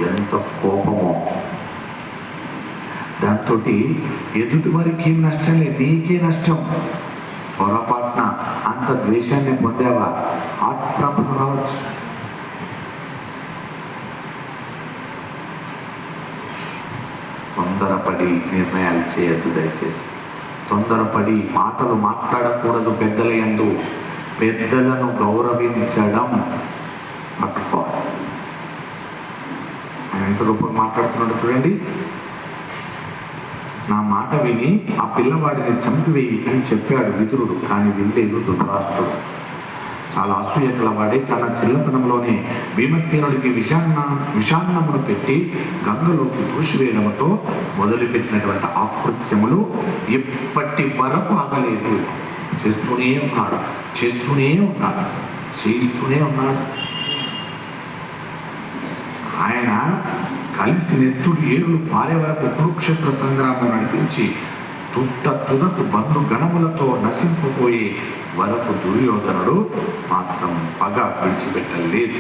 ఎంత కోపమో! దాంతో ఎదుటి వారికి ఏం నష్టం లేదు, నీకే నష్టం. పొరపాటున అంత ద్వేషాన్ని పొందావా, హార్ట్ ప్రాబ్లం రావచ్చు. తొందరపడి నిర్ణయాలు చేయొద్దు దయచేసి. తొందరపడి మాటలు మాట్లాడకూడదు. పెద్దలను గౌరవించడం పట్టుకోవాలి. ఆయన ఎంత రూపంగా మాట్లాడుతున్నాడు చూడండి. నా మాట విని ఆ పిల్లవాడిని చంపివేయి అని చెప్పాడు విదురుడు, కానీ వినలేదు ధృతరాష్ట్రుడు. చాలా అసూయ గలవాడే, చాలా చిల్లతనంలోనే భీమసేనుడికి విషాన్నమును పెట్టి గంగలోకి దూసివేయడంతో మొదలుపెట్టినటువంటి ఆకృత్యములు ఇప్పటి వరకు ఆగలేదు. చేస్తూనే ఉన్నాడు. ఆయన కలిసి నెత్తుడు ఏరులు పారే వరకు కురుక్షేత్ర సంగ్రామం నడిపించి తుదకు బంధు గణములతో నశింపుపోయే వరకు దుర్యోధనుడు మాత్రం పగ విడిచిపెట్టలేదు.